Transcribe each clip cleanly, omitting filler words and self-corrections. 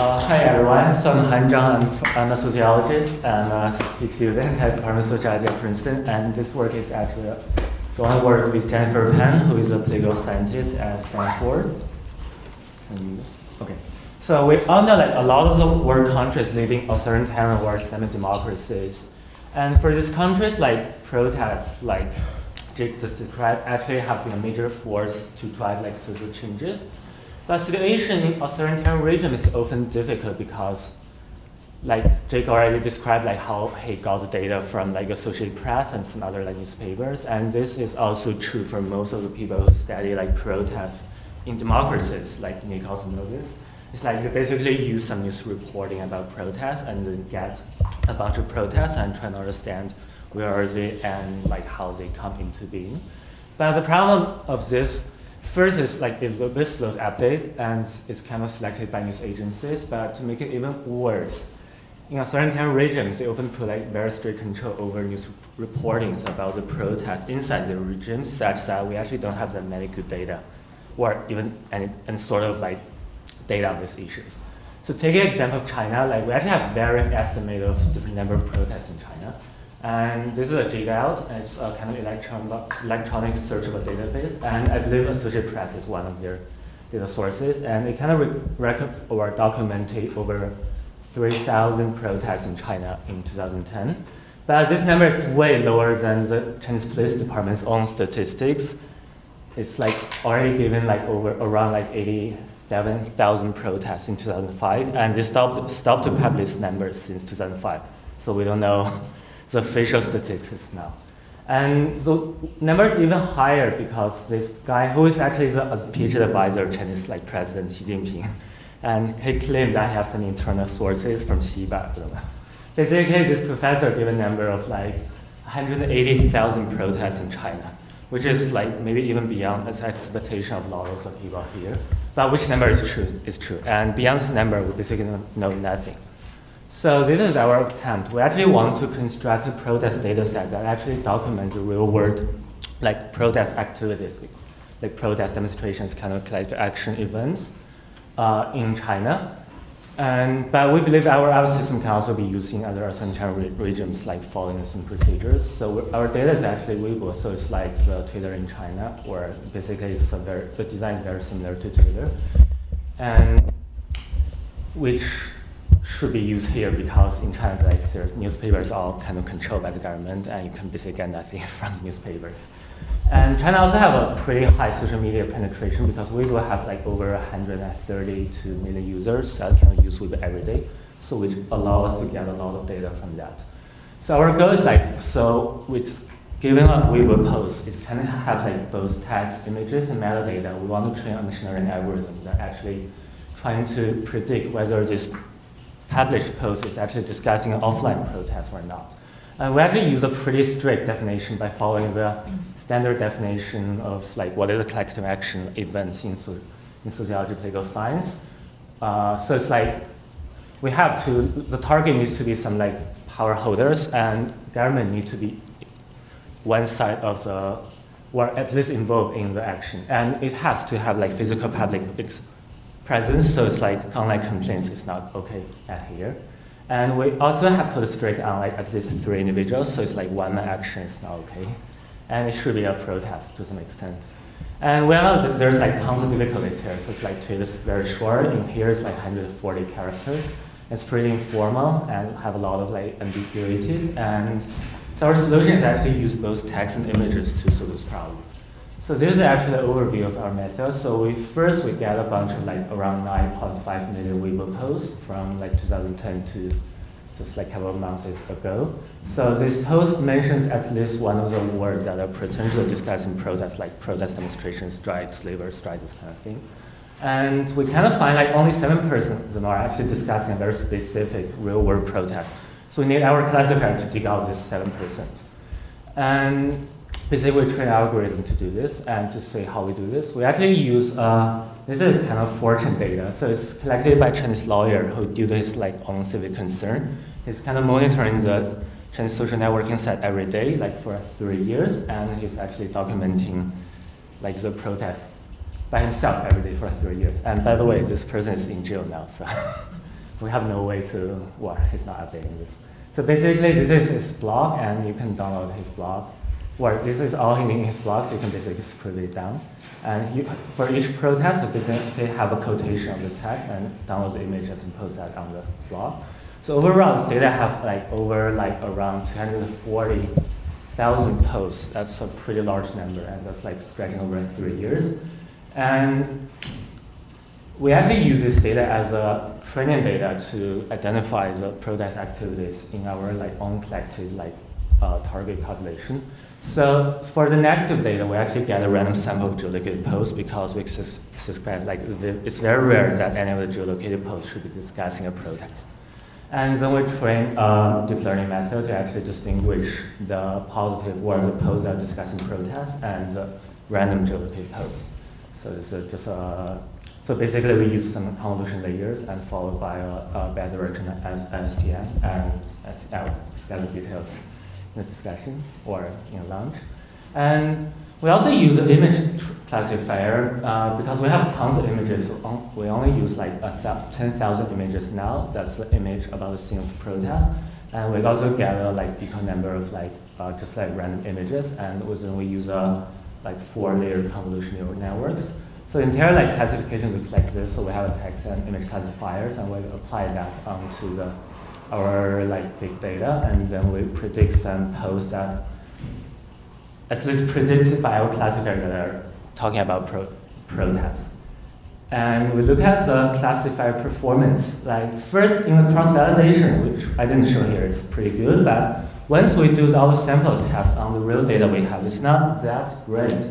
Hi everyone, so I'm Zhang, I'm a sociologist and a PhD student at the Department of Sociology at Princeton, and this work is actually a joint work with Jennifer Pan, who is a political scientist at Stanford. Okay, so we all know that a lot of the world countries living authoritarian or semi-democracies, and for these countries, like protests, like Jake just described, actually have been a major force to drive like social changes. But situation in authoritarian regime is often difficult because, like Jake already described, like how he got the data from like Associated Press and some other like newspapers, and this is also true for most of the people who study like protests in democracies. Like Nick also knows this. It's like they basically use some news reporting about protests and then get a bunch of protests and try to understand where are they and like how they come into being. But the problem of this, first is like it's a bit slow to update and it's kind of selected by news agencies, but to make it even worse, in authoritarian regimes, they often put like very strict control over news reportings about the protests inside the regime, such that we actually don't have that many good data or even any sort of like data on these issues. So take an example of China, like we actually have varying estimate of different number of protests in China. And this is a JDOUT, and it's a kind of electronic searchable database, and I believe Associated Press is one of their data sources, and it kind of documented over 3,000 protests in China in 2010. But this number is way lower than the Chinese Police Department's own statistics. It's like already given like around like 87,000 protests in 2005, and they stopped to publish numbers since 2005, so we don't know the official statistics now. And the numbers even higher because this guy, who is actually the PhD advisor of Chinese like President Xi Jinping, and he claimed that he has some internal sources from Xi, but basically this professor gave a number of like 180,000 protests in China, which is like maybe even beyond the expectation of a lot of the people here. But which number is true. And beyond this number, we basically know nothing. So this is our attempt. We actually want to construct a protest data set that actually documents the real world, like protest activities, like protest demonstrations, kind of collective action events in China. But we believe our system can also be used in other authoritarian regimes, like following some procedures. So our data is actually Weibo, so it's like the Twitter in China, or basically the design is very similar to Twitter, and which should be used here because in China, like, there's newspapers all kind of controlled by the government, and you can basically get nothing from newspapers. And China also have a pretty high social media penetration because we do have like over 132 million users that can use Weibo every day, so which allow us to get a lot of data from that. So our goal is like, so with given a Weibo post, it can have like both text, images, and metadata. We want to train a machine learning algorithm that actually trying to predict whether this published post is actually discussing an offline protest or not. And we actually use a pretty strict definition by following the standard definition of like what is a collective action event in sociology, political science. So it's like we have to, the target needs to be some like power holders, and government need to be one side of the, or at least involved in the action. And it has to have like physical public presence, so it's like online complaints is not okay at here. And we also have put a strict on like at least 3 individuals, so it's like one action is not okay. And it should be a protest to some extent. And we know that there's like tons of difficulties here, so it's like Twitter is very short, and here it's like 140 characters. It's pretty informal and have a lot of like ambiguities. And so our solution is actually use both text and images to solve this problem. So this is actually an overview of our method. So we get a bunch of like around 9.5 million Weibo posts from like 2010 to just like a couple of months ago. So this post mentions at least one of the words that are potentially discussing protests, like protest demonstrations, strikes, labor strikes, this kind of thing. And we kind of find like only 7% of them are actually discussing a very specific real world protest. So we need our classifier to dig out this 7%. And basically, we train an algorithm to do this, and to say how we do this, we actually use, this is kind of fortune data. So it's collected by a Chinese lawyer who, due to his like own civic concern, he's kind of monitoring the Chinese social networking site every day, like for 3 years, and he's actually documenting like the protests by himself every day for 3 years. And by the way, this person is in jail now, so we have no way to, well, he's not updating this. So basically, this is his blog, and you can download his blog. Well, this is all in his blog, so you can basically scroll it down. And for each protest, you basically have a quotation of the text and download the images and post that on the blog. So overall, this data have around 240,000 posts. That's a pretty large number, and that's stretching over 3 years. And we actually use this data as a training data to identify the protest activities in our own collected target population. So for the negative data, we actually get a random sample of geolocated posts because we suspect it's very rare that any of the geolocated posts should be discussing a protest. And then we train a deep learning method to actually distinguish the positive or the posts that are discussing protests and the random geolocated posts. So this is just so basically we use some convolution layers and followed by a better version as STM, and I'll discuss the details in the discussion or in lunch. And we also use an image classifier because we have tons of images. We only use 10,000 images now. That's the image about the scene of protest. And we also gather equal number of just random images. And then we use a 4-layer convolution neural networks. So the entire classification looks like this. So we have a text and image classifiers, and we apply that onto our big data, and then we predict some posts that at least predicted by our classifier that are talking about protests. And we look at the classifier performance. First in the cross-validation, which I didn't show here, is pretty good, but once we do all the sample tests on the real data we have, it's not that great.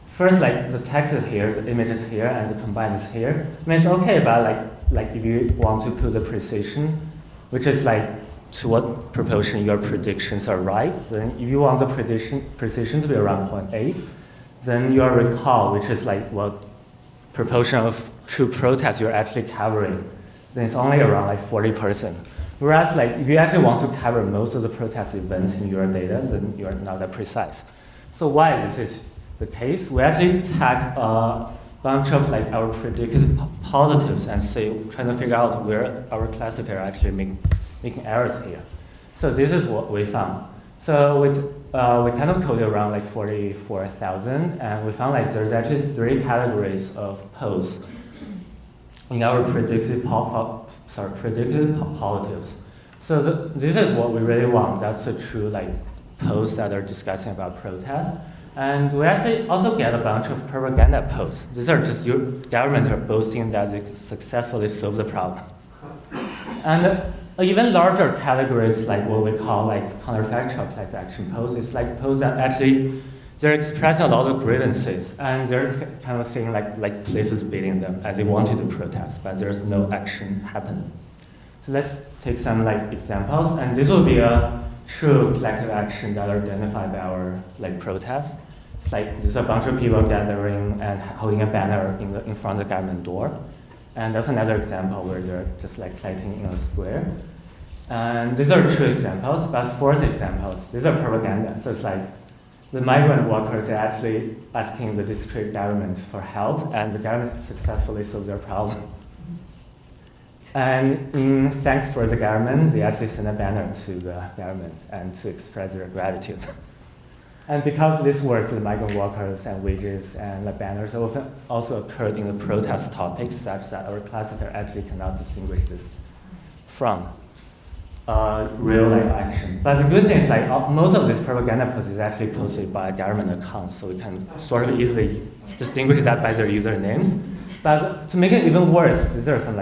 First, the text is here, the image is here, and the combined is here. I mean, it's okay, but if you want to put the precision, which is to what proportion your predictions are right, then if you want the precision to be around 0.8, then your recall, which is what proportion of true protests you're actually covering, then it's only around 40%. Whereas if you actually want to cover most of the protest events in your data, then you're not that precise. So why this is the case? We actually tag a bunch of our predicted positives and trying to figure out where our classifier actually making errors here. So this is what we found. So we kind of coded around 44,000, and we found there's actually 3 categories of posts in our predicted positives. So this is what we really want. That's the true posts that are discussing about protests. And we actually also get a bunch of propaganda posts. These are just your government are boasting that they successfully solved the problem. And even larger categories, what we call counterfactual type action posts, it's posts that actually they're expressing a lot of grievances, and they're kind of saying places beating them as they wanted to protest, but there's no action happening. So let's take some examples, and this will be a true collective action that are identified by our protest. It's there's a bunch of people gathering and holding a banner in front of the government door. And that's another example where they're just collecting in a square. And these are true examples, but fourth examples, these are propaganda. So it's the migrant workers are actually asking the district government for help, and the government successfully solved their problem. And in thanks for the government, they actually send a banner to the government and to express their gratitude. And because this works, the migrant workers and wages and the banners often also occurred in the protest topics, such that our classifier actually cannot distinguish this from real action. But the good thing is most of this propaganda posts is actually posted by government accounts, so we can sort of easily distinguish that by their usernames. But to make it even worse, these are some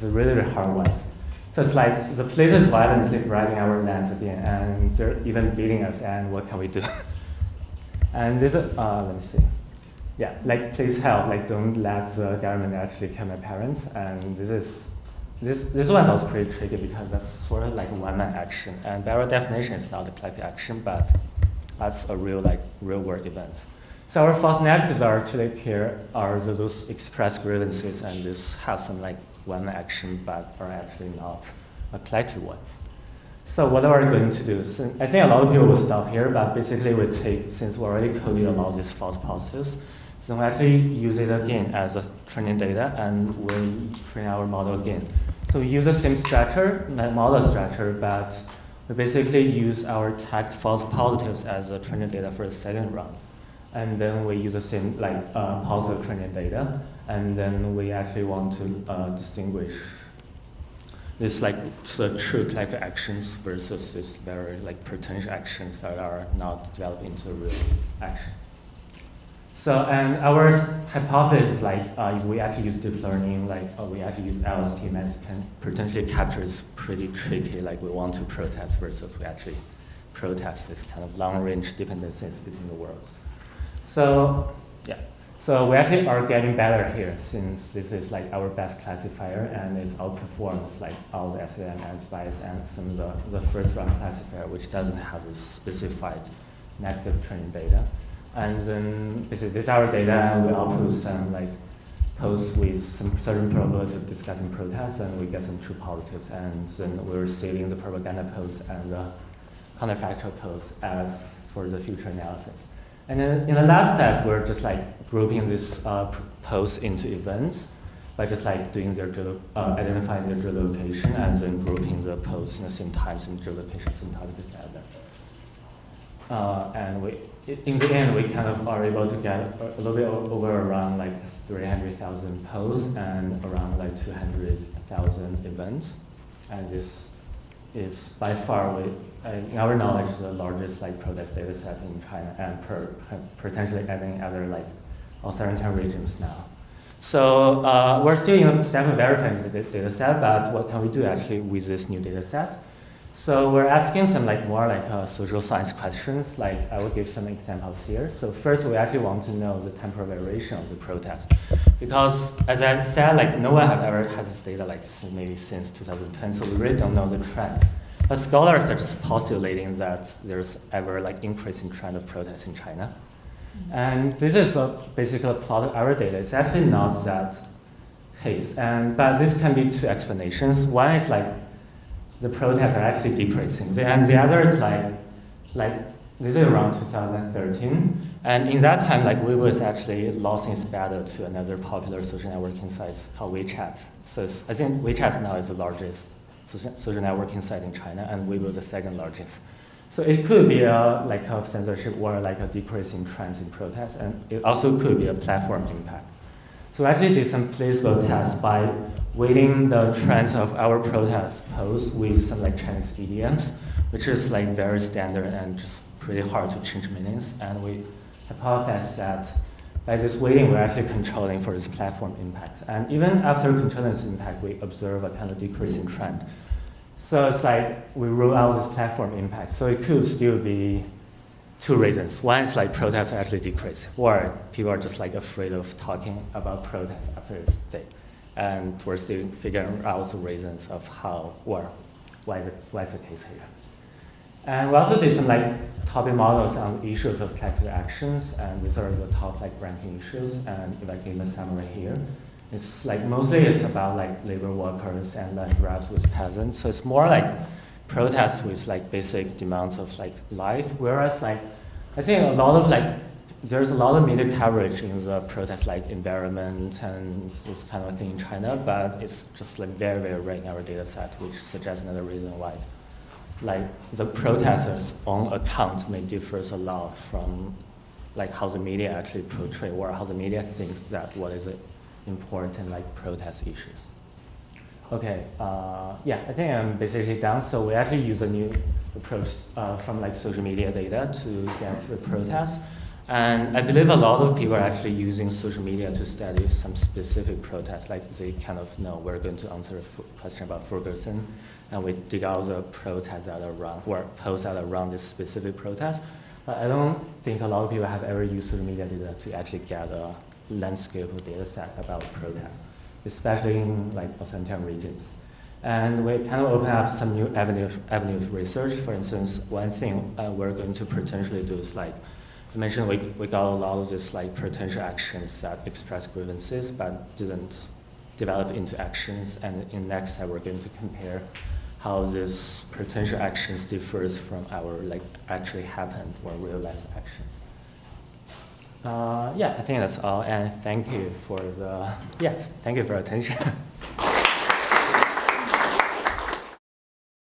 the really, really hard ones. So it's the police is violently grabbing our lands again, and they're even beating us, and what can we do? And this is, let me see. Yeah, please help, don't let the government actually kill my parents. And this one's also pretty tricky because that's sort of a one-man action. And by our definition, it's not a collective action, but that's a real world event. So our false negatives are actually here are those express grievances, and this have some one action, but are actually not a collective ones. So what are we going to do? So I think a lot of people will stop here, but basically we take, since we already coded a lot of these false positives, so we actually use it again as a training data, and we train our model again. So we use the same structure, model structure, but we basically use our tagged false positives as the training data for the second round. And then we use the same positive training data, and then we actually want to distinguish this the true collective actions versus this very potential actions that are not developed into real action. So, and our hypothesis, we actually use deep learning, we actually use LST methods can potentially capture this pretty tricky, we want to protest versus we actually protest this kind of long-range dependencies between the worlds. So, yeah. So we actually are getting better here since this is our best classifier and it outperforms all the SVM, SVICE, and some of the first round classifier, which doesn't have this specified negative training data. And then this is our data, and we output some posts with some certain probability of discussing protests, and we get some true positives, and then we're saving the propaganda posts and the counterfactual posts as for the future analysis. And then in the last step, we're just grouping this posts into events by just doing their identifying their geolocation and then grouping the posts in the same time, same geolocation, same time together. And in the end, we kind of are able to get a little bit over around 300,000 posts and around 200,000 events. And this is by far, in our knowledge, the largest protest data set in China, and potentially adding other authoritarian regimes now. So we're still in a step of verifying the data set, but what can we do actually with this new data set? So we're asking some more social science questions. I will give some examples here. So first, we actually want to know the temporal variation of the protest, because as I said, no one have ever had this data maybe since 2010. So we really don't know the trend. But scholars are just postulating that there's ever increasing trend of protests in China, and this is basically a plot of our data. It's actually not that case, but this can be two explanations. One is the protests are actually decreasing, and the other is this is around 2013, and in that time Weibo is actually losing its battle to another popular social networking site called WeChat. So I think WeChat now is the largest social networking site in China, and Weibo is the second largest. So it could be a lack of censorship or a decrease in trends in protests, and it also could be a platform impact. So I actually did some placebo tests by weighting the trends of our protest posts with some Chinese idioms, which is very standard and just pretty hard to change meanings. And we hypothesized that by this weighting, we're actually controlling for this platform impact. And even after controlling this impact, we observe a kind of decreasing trend. So it's we rule out this platform impact. So it could still be two reasons. One is protests actually decrease, or people are just afraid of talking about protests after this day. And we're still figuring out the reasons of how or why is the case here. And we also did some topic models on issues of collective actions, and these are the top ranking issues. And if I give a summary here, it's mostly it's about labor workers and land grabs with peasants. So it's more protests with basic demands of life. Whereas I think a lot of there's a lot of media coverage in the protest environment and this kind of thing in China, but it's just very, very rare in our data set, which suggests another reason why the protesters' own account may differ a lot from how the media actually portray or how the media thinks that what is important protest issues. Okay, yeah, I think I'm basically done. So we actually use a new approach from social media data to get the protests. And I believe a lot of people are actually using social media to study some specific protests. They kind of know we're going to answer a question about Ferguson, and we dig out the protests that are around, or posts that are around this specific protest. But I don't think a lot of people have ever used social media data to actually get a landscape of data set about protests, especially in authoritarian regions. And we kind of open up some new avenues of research. For instance, one thing we're going to potentially do is I mentioned we got a lot of these potential actions that express grievances but didn't develop into actions. And in next step, we're going to compare how these potential actions differs from our actually happened or realized actions. Yeah, I think that's all. And thank you for attention.